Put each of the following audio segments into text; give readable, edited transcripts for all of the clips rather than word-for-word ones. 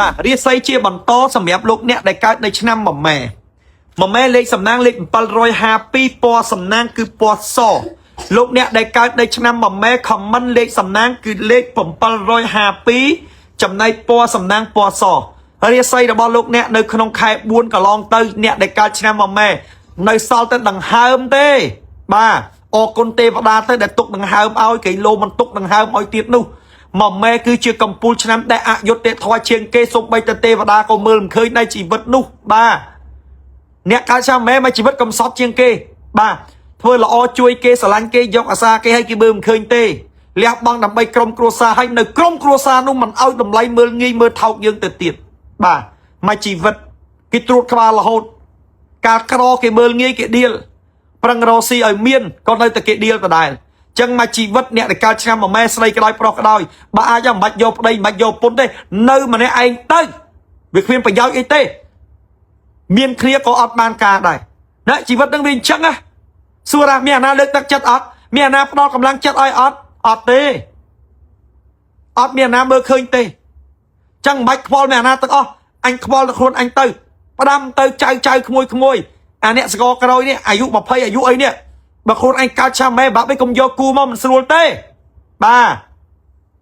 បាទរាសីជាបន្តសម្រាប់លោកអ្នកដែលកើតនៅឆ្នាំមមែលេខសំណាងលេខ752ពណ៌សំណាងគឺពណ៌សលោកអ្នកដែលកើតនៅឆ្នាំមមែខមមិនលេខសំណាងគឺលេខ752ចំណែកពណ៌សំណាងពណ៌សរាសីរបស់លោកអ្នកនៅក្នុងខែ4កន្លងទៅអ្នកដែលកើតឆ្នាំមមែនៅសល់តែដង្ហើមទេបាទអរគុណទេវតាទៅដែលទុកដង្ហើមឲ្យគេលោមិនទុកដង្ហើមឲ្យទៀតនោះមមែគឺជាកំពូលឆ្នាំដែលអយុត្តិធម៌ជាងគេសូម្បីតែទេវតាក៏មើលមិនឃើញនៃជីវិតនោះបាទអ្នកកើតឆ្នាំមមែមកជីវិតកំសត់ជាងគេបាទធ្វើល្អជួយគេស្រឡាញ់គេយកអាសាគេឲ្យគេមើលមិនឃើញទេលះបង់ដើម្បីក្រុមគ្រួសារឲ្យនៅក្រុមគ្រួសារនោះមិនឲ្យតម្លៃមើលងាយមើលថោកយើងទៅទៀតបាទមកជីវិតគេត្រួតក្បាលរហូតការក្រគេមើលងាយគេដៀលប្រឹងរកស៊ីឲ្យមានក៏នៅតែគេដៀលដដែលចឹងមកជីវិតអ្នកដែលកើតឆ្នាំមមែស្រីក្តោយប្រុសក្តោយបើអាចមិនបាច់យកប្តីមិនបាច់យកពុនទេនៅម្នាក់ឯងទៅវាគ្មានប្រយោជន៍អីទេមានគ្នាក៏អត់បានការដែរណាជីវិតនឹងវាអញ្ចឹងណាសួរថាមានអាណាលើកទឹកចិត្តអត់មានអាណាផ្ដល់កម្លាំងចិត្តឲ្យអត់ទេអត់មានអាណាមើលឃើញទេចឹងមិនបាច់ខ្វល់មានអាណាទាំងអស់អញខ្វល់តែខ្លួនអញទៅផ្ដាំទៅចៅក្មួយអាអ្នកសកលក្រោយនេះអាយុ20អាយុអីនេះបើខ្លួនឯងកើតឆ្នាំម៉ែបាក់មិនកុំយកគូមកមិនស្រួលទេបាទ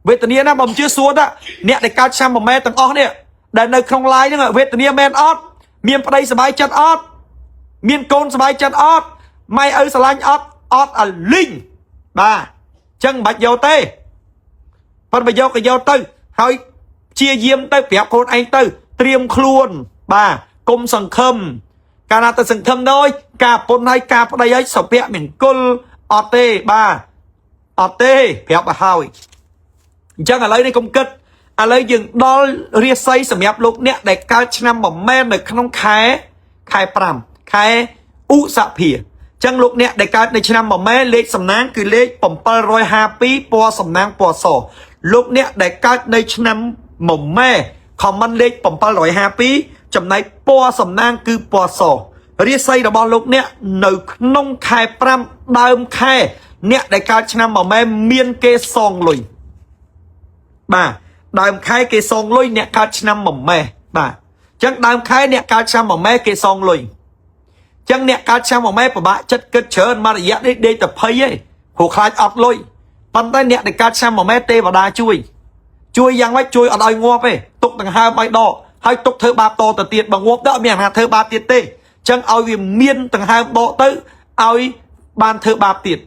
វេទនាណាបើមិនជឿសួរតាអ្នកដែលកើតឆ្នាំម៉ែទាំងអស់នេះដែលនៅក្នុង live ហ្នឹងវេទនាមែនអត់មានប្តីសบายចិត្តអត់មានកូនសบายចិត្តអត់ម៉ែឪស្រឡាញ់អត់អាលីងបាទចឹងមិនបាច់យកទេប៉ុន្តែបើយកក៏យកទៅហើយព្យាយាមទៅប្រាប់ខ្លួនឯងទៅត្រៀមខ្លួនបាទកុំសង្ឃឹមកាលណាទៅសង្ឃឹមដូចការពុនហើយការប្តីហើយសុភមង្គលអត់ទេបាទអត់ទេប្រាប់ឲ្យហើយអញ្ចឹងឥឡូវនេះកុំគិតឥឡូវយើងដល់រាសីសម្រាប់លោកអ្នកដែលកើតឆ្នាំមមែនៅក្នុងខែ5ខែឧសភាអញ្ចឹងលោកអ្នកដែលកើតនៅឆ្នាំមមែលេខសំណាងគឺលេខ752ពណ៌សំណាងពណ៌សលោកអ្នកដែលកើតនៅឆ្នាំមមែខមមិនលេខ752ចំណែកពណ៌សំណាងគឺពណ៌សរាសីរបស់លោកអ្នកនៅក្នុងខែ5ដើមខែអ្នកដែលកើតឆ្នាំមមែមានគេសងលុយបាទដើមខែគេសងលុយអ្នកកើតឆ្នាំមមែបាទអញ្ចឹងដើមខែអ្នកកើតឆ្នាំមមែគេសងលុយអញ្ចឹងអ្នកកើតឆ្នាំមមែពិបាកចិត្តគិតច្រើនមករយៈនេះដេកតែភ័យឯងព្រោះខ្លាចអត់លុយប៉ុន្តែអ្នកដែលកើតឆ្នាំមមែទេវតាជួយយ៉ាងម៉េចជួយអត់ឲ្យងាប់ទេទុកដង្ហើមឲ្យដកហើយទុកធ្វើបាបតទៅទៀតបើងាប់ទៅអត់មានអាណាធ្វើបាបទៀតទេអញ្ចឹងឲ្យវាមានដង្ហើមដកទៅឲ្យបានធ្វើបាបទៀត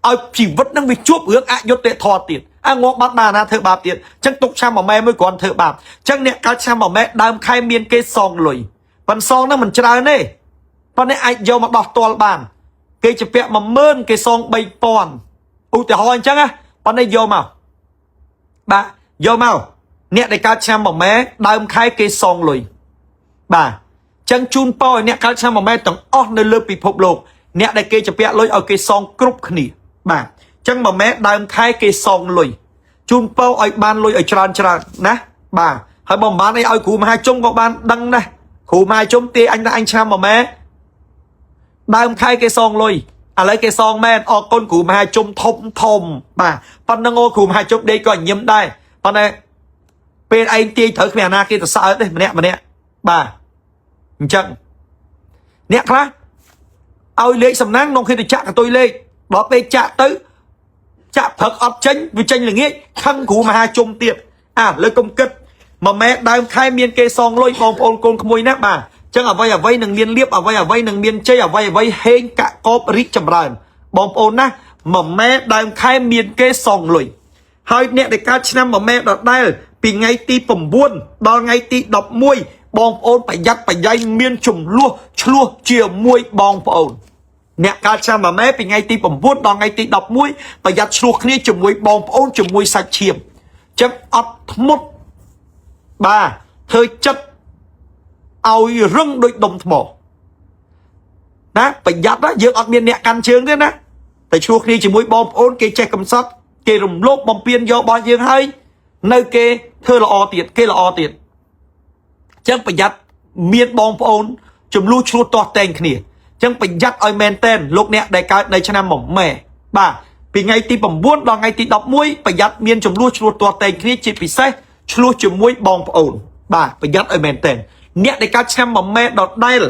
ឲ្យជីវិតនឹងវាជួបរឿងអយុត្តិធម៌ទៀតងាប់បាត់បានណាធ្វើបាបទៀតអញ្ចឹងទុកឆ្នាំមមែមួយគ្រាន់ធ្វើបាបអញ្ចឹងអ្នកកើតឆ្នាំមមែដើមខែមានគេសងលុយប៉ុន្តែសងហ្នឹងមិនច្រើនទេប៉ុន្តែអាចយកមកដោះទាល់បានគេជាពាក់10000គេសង3000ឧទាហរណ៍អញ្ចឹងណាប៉ុន្តែយកមកបាទយកមកអ្នកដែលកើតឆ្នាំមមែដើមខែគេសងលុយបាទចឹងជូនពរឲ្យអ្នកកើតឆ្នាំមមែទាំងអស់នៅលើពិភពលោកអ្នកដែលគេជាពាក់លុយឲ្យគេសងគ្រប់គ្នាបាទចឹងមមែដើមខែគេសងលុយជូនពរឲ្យបានលុយឲ្យច្រើនណាបាទហើយបើមិនបានអីឲ្យគ្រូមហាជុំក៏បានដឹងដែរគ្រូមហាជុំទេអញថាអញឆ្នាំមមែដើមខែគេសងលុយឥឡូវគេសងមែនអរគុណគ្រូមហាជុំធំបាទប៉ុណ្្នឹងអូគ្រូមហាជុំដេកក៏ញឹមដែរប៉ុន្តែពេលឯងទាយត្រូវគ្មានអាណាគេទៅសើទេម្នាក់បាទអញ្ចឹងអ្នកខ្លះឲ្យលេខសំណាងក្នុងគេទៅចាក់កតុយលេខដល់ពេលចាក់ទៅចាក់ព្រឹកអត់ចេញវាចេញល្ងាចខឹងគ្រូមហាជុំទៀតលើកុំគិតមួយម៉ែដើមខែមានគេសងលុយបងប្អូនកូនក្មួយណាបាទចឹងអ្វីនឹងមានលៀបអ្វីនឹងមានជ័យអ្វីហេងកាក់កបរីកចម្រើនបងប្អូនណាមួយម៉ែដើមខែមានគេសងលុយហើយអ្នកដែលកើតឆ្នាំមួយម៉ែដដែលពីថ្ងៃទី9ដល់ថ្ងៃទី11បងប្អូនប្រយ័ត្នប្រយែងមានចំនួនឆ្លោះជាមួយបងប្អូនអ្នកកើតឆ្នាំមួយម៉ែពីថ្ងៃទី9ដល់ថ្ងៃទី11ប្រយ័ត្នឆ្លោះគ្នាជាមួយបងប្អូនជាមួយសាច់ឈាមចឹងអត់ធ្មត់បាទធ្វើចិត្តឲ្យរឹងដូចដុំថ្មណាប្រយ័ត្នណាយើងអត់មានអ្នកកាន់ជើងទេណាតែឆ្លោះគ្នាជាមួយបងប្អូនគេចេះកំសត់គេរំលោភបំពានយករបស់យើងហើយនៅគេធ្វើល្អទៀតគេល្អទៀតចឹងប្រយ័ត្នមានបងប្អូនចំនួនឆ្លោះទាស់តែងគ្នាចឹងប្រយ័ត្នឲ្យមែនតែនលោកអ្នកដែលកើតនៅឆ្នាំមមែបាទពីថ្ងៃទី9ដល់ថ្ងៃទី11ប្រយ័ត្នមានចំនួនឆ្លោះទាស់តែងគ្នាជាពិសេស ឆ្លោះជាមួយបងប្អូនបាទប្រយ័ត្នឲ្យមែនតើអ្នកដែលកើតឆ្នាំមួយម៉ែដដែល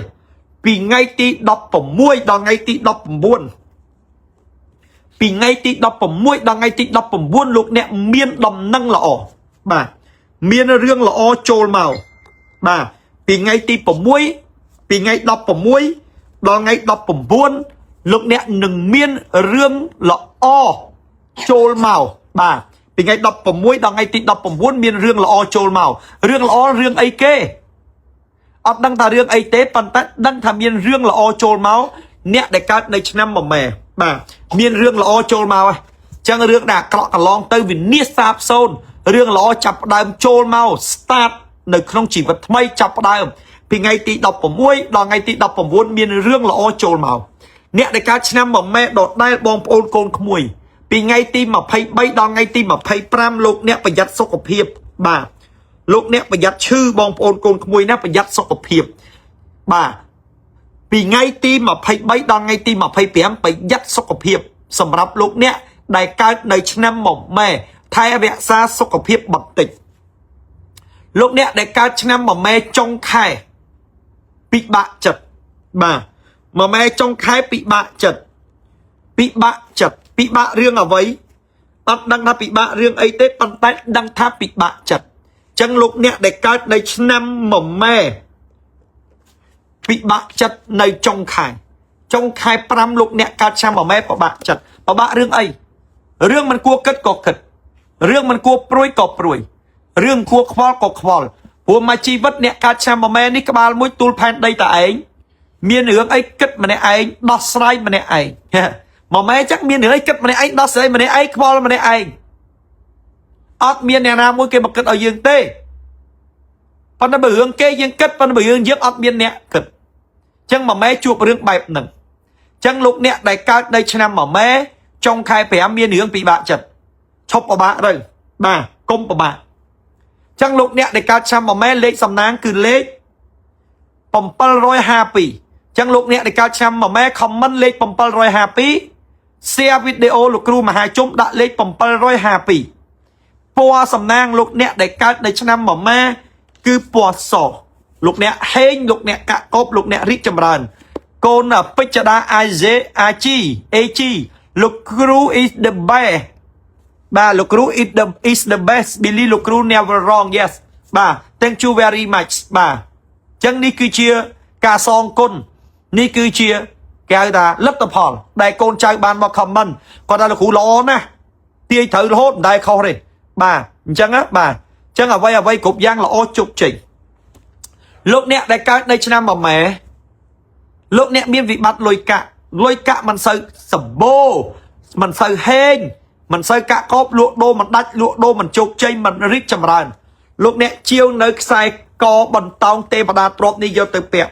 ពីថ្ងៃទី16ដល់ថ្ងៃទី19ពីថ្ងៃទី16ដល់ថ្ងៃទី19លោកអ្នកមានដំណឹងល្អបាទមានរឿងល្អចូលមកបាទពីថ្ងៃទី6ពីថ្ងៃ16ដល់ថ្ងៃ19លោកអ្នកនឹងមានរឿងល្អចូលមកបាទពីថ្ងៃ16ដល់ថ្ងៃទី19មានរឿងល្អចូលមករឿងល្អរឿងអីគេអត់ដឹងថារឿងអីទេប៉ុន្តែដឹងថាមានរឿងល្អចូលមកអ្នកដែលកើតនៅឆ្នាំមួយម៉ែបាទមានរឿងល្អចូលមកហើយចឹងរឿងដែលអាក្រក់កន្លងទៅវិនាសសាបសូន្យរឿងល្អចាប់ផ្ដើមចូលមក start នៅក្នុងជីវិតថ្មីចាប់ផ្ដើមពីថ្ងៃទី16ដល់ថ្ងៃទី19មានរឿងល្អចូលមកអ្នកដែលកើតឆ្នាំមួយម៉ែដដែលបងប្អូនកូនក្មួយពីថ្ងៃទី23ដល់ថ្ងៃទី25លោកអ្នកប្រយ័ត្នសុខភាពបាទលោកអ្នកប្រយ័ត្នឈឺបងប្អូនកូនក្មួយណាប្រយ័ត្នសុខភាពបាទពីថ្ងៃទី23ដល់ថ្ងៃទី25ប្រយ័ត្នសុខភាពសម្រាប់លោកអ្នកដែលកើតនៅឆ្នាំមួយម៉ែថែរក្សាសុខភាពបន្តិចលោកអ្នកដែលកើតឆ្នាំមួយម៉ែចុងខែពិបាកចិត្តបាទមួយម៉ែចុងខែពិបាកចិត្តពិបាករឿងអ្វីអត់ដឹងថាពិបាករឿងអីទេប៉ុន្តែដឹងថាពិបាកចិត្តចឹងលោកអ្នកដែលកើតនៅឆ្នាំមួយម៉ែពិបាកចិត្តនៅចុងខែ5លោកអ្នកកើតឆ្នាំមួយម៉ែពិបាកចិត្តពិបាករឿងអីរឿងមិនគួរគិតក៏គិតរឿងមិនគួរព្រួយក៏ព្រួយរឿងគួរខ្វល់ក៏ខ្វល់ព្រោះមកជីវិតអ្នកកើតឆ្នាំមួយម៉ែនេះក្បាលមួយទូលផែនដីតែឯងមានរឿងអីគិតម្នាក់ឯងដោះស្រាយម្នាក់ឯងមួយម៉ែចឹងមានរឿងអីគិតម្នាក់ឯងដោះស្រាយម្នាក់ឯងខ្វល់ម្នាក់ឯងអត់មានអ្នកណាមួយគេមកគិតឲ្យយើងទេប៉ុន្តែបើរឿងគេយើងគិតប៉ុន្តែបើរឿងយើងអត់មានអ្នកគិតចឹងមួយម៉ែជួបរឿងបែបហ្នឹងចឹងលោកអ្នកដែលកើតនៅឆ្នាំមួយម៉ែចុងខែ5មានរឿងពិបាកចិត្តឈប់ពិបាកទៅបាទកុំពិបាកចឹងលោកអ្នកដែលកើតឆ្នាំមួយម៉ែលេខសំណាងគឺលេខ752ចឹងលោកអ្នកដែលកើតឆ្នាំមួយម៉ែ comment លេខ752 share វីដេអូលោកគ្រូមហាជុំដាក់លេខ752ពណ៌សំណាងលោកអ្នកដែលកើតនៅឆ្នាំមួយម៉ែគឺពណ៌សលោកអ្នកហេងលោកអ្នកកាក់កបលោកអ្នករីកចម្រើនកូនពេជ្រដា AG លោកគ្រូ is the best បាទលោកគ្រូ is the best Billy លោកគ្រូ never wrong yes បាទ thank you very much បាទចឹងនេះគឺជាការសងគុណនេះគឺជាគេហៅថាលទ្ធផលដែលកូនចៅបានមក comment គាត់ថាលោកគ្រូល្អណាស់ទាយត្រូវរហូតមិនដែលខុសទេបាទអញ្ចឹងណាបាទអញ្ចឹងអ្វីគ្រប់យ៉ាងល្អជោគជ័យលោកអ្នកដែលកើតនៅឆ្នាំមួយម៉ែលោកអ្នកមានវិបត្តិលុយកាក់មិនសូវសម្បូរមិនសូវហេងមិនសូវកាក់កបលក់ដូរមិនដាច់លក់ដូរមិនជោគជ័យមិនរីកចម្រើនលោកអ្នកជាវនៅខ្សែកបន្តោងទេវតាទ្រព្យនេះយកទៅពាក់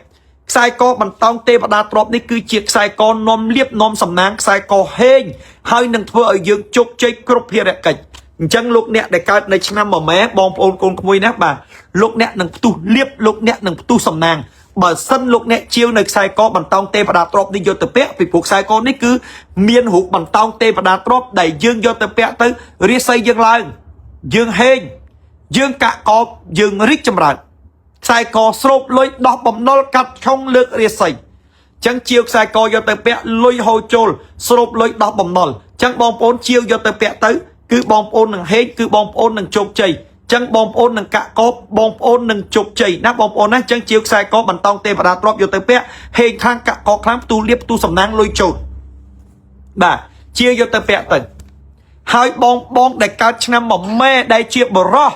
ខ្សែកបន្តោងទេវតាទ្រព្យនេះគឺជាខ្សែកនាំលៀបនាំសំណាងខ្សែកហេងហើយនឹងធ្វើឲ្យយើងជោគជ័យគ្រប់ភារកិច្ចអញ្ចឹងលោកអ្នកដែលកើតនៅឆ្នាំមួយម៉ែបងប្អូនកូនក្មួយណាបាទលោកអ្នកនឹងផ្ទុះលៀបលោកអ្នកនឹងផ្ទុះសំណាងបើសិនលោកអ្នកជាវនៅខ្សែកបន្តោងទេវតាទ្រព្យនេះយកទៅពាក់ពីព្រោះខ្សែកនេះគឺមានរូបបន្តោងទេវតាទ្រព្យដែលយើងយកទៅពាក់ទៅរាសីយើងឡើងយើងហេងយើងកាក់កបយើងរីកចម្រើនខ្សែកស្រូបលុយដោះបំណុលកាត់ឆុងលើករាសីចឹងជាវខ្សែកយកទៅពាក់លុយហូរចូលស្រូបលុយដោះបំណុលចឹងបងប្អូនជាវយកទៅពាក់ទៅគឺបងប្អូននឹងហេងគឺបងប្អូននឹងជោគជ័យចឹងបងប្អូននឹងកាក់កបបងប្អូននឹងជោគជ័យណាបងប្អូនណាចឹងជាវខ្សែកបន្តោងទេវតាទ្រព្យយកទៅពាក់ហេងខាងកាក់កខ្លាំងផ្ទុះលៀបផ្ទុះសំណាងលុយចូលបាទជាវយកទៅពាក់ទៅហើយបងដែលកើតឆ្នាំមួយម៉ែដែលជាបរោះ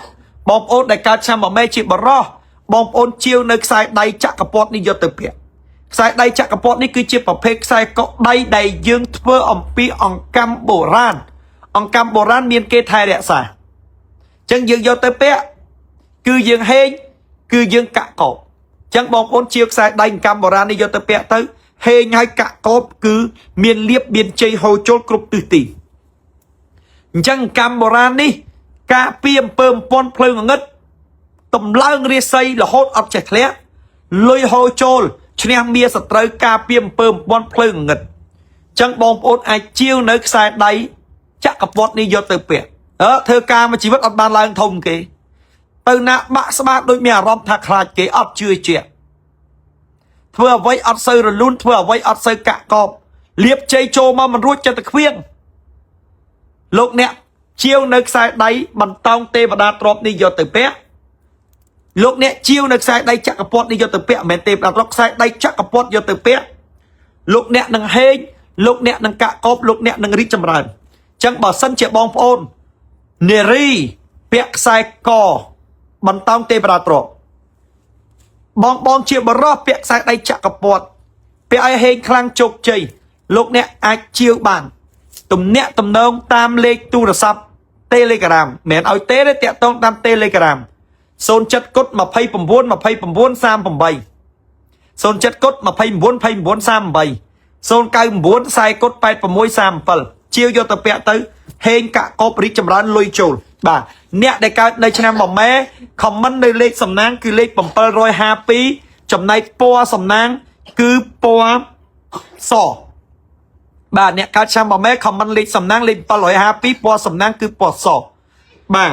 បងប្អូនដែលកើតឆ្នាំមួយម៉ែជាបរោះបងប្អូនជាវនៅខ្សែដៃចក្រពត្តិនេះយកទៅពាក់ខ្សែដៃចក្រពត្តិនេះគឺជាប្រភេទខ្សែកដៃដែលយើងធ្វើអំពីអង្កាំបុរាណមានគេថែរក្សាចឹងយើងយកទៅពាក់គឺយើងហេងគឺយើងកាក់កបចឹងបងប្អូនជាវខ្សែដៃអង្កាំបុរាណនេះយកទៅពាក់ទៅហេងហើយកាក់កបគឺមានលៀបមានជ័យហូរចូលគ្រប់ទិសទីអញ្ចឹងអង្កាំបុរាណនេះការពីអំពើអំពន់ភ្លើងងឹតតម្លើងរាសីរហូតអត់ចេះធ្លាក់លុយហូរចូលឈ្នះមាសត្រូវការពីអំពើអំពន់ភ្លើងងឹតចឹងបងប្អូនអាចជាវនៅខ្សែដៃចក្រពត្តិនេះយកទៅពាក់ធ្វើការមួយជីវិតអត់បានឡើងធំគេ ទៅណាបាក់ស្បាដូចមានអារម្មណ៍ថាខ្លាចគេអត់ជឿជាក់ធ្វើអ្វីអត់សូវរលូនធ្វើអ្វីអត់សូវកាក់កបលៀបជ័យចូលមកមិនរួចចិត្តតែខ្វៀងលោកអ្នកជាវនៅខ្សែដៃបន្តោងទេវតាទ្របនេះយកទៅពាក់លោកអ្នកជាវនៅខ្សែដៃចក្រពត្តិនេះយកទៅពាក់មិនមែនទេវតាទ្របខ្សែដៃចក្រពត្តិយកទៅពាក់លោកអ្នកនឹងហេងលោកអ្នកនឹងកាក់កបលោកអ្នកនឹងរីកចម្រើនអញ្ចឹងបើសិនជាបងប្អូននារីពាក់ខ្សែកបន្តោងទេវតាទ្របបងជាបរោះពាក់ខ្សែដៃចក្រពត្តិពាក់ឲ្យហេងខ្លាំងជោគជ័យលោកអ្នកអាចជាវបានទំនាក់ទំនងតាមលេខទូរស័ព្ទ Telegram មិនឲ្យទេតាក់ទងតាម Telegram 07 គុត 29 29 38 07 គុត 29 29 38 099 40 គុត 86 37ជាវយកទៅពាក់ទៅហេងកាក់កបរីកចម្រើនលុយចូលបាទអ្នកដែលកើតនៅឆ្នាំមម៉ែខមមិននៅលេខសំណាងគឺលេខ752ចំណែកពណ៌សំណាងគឺពណ៌សបាទអ្នកកើតឆ្នាំមម៉ែខមមិនលេខសំណាងលេខ752ពណ៌សំណាងគឺពណ៌សបាទ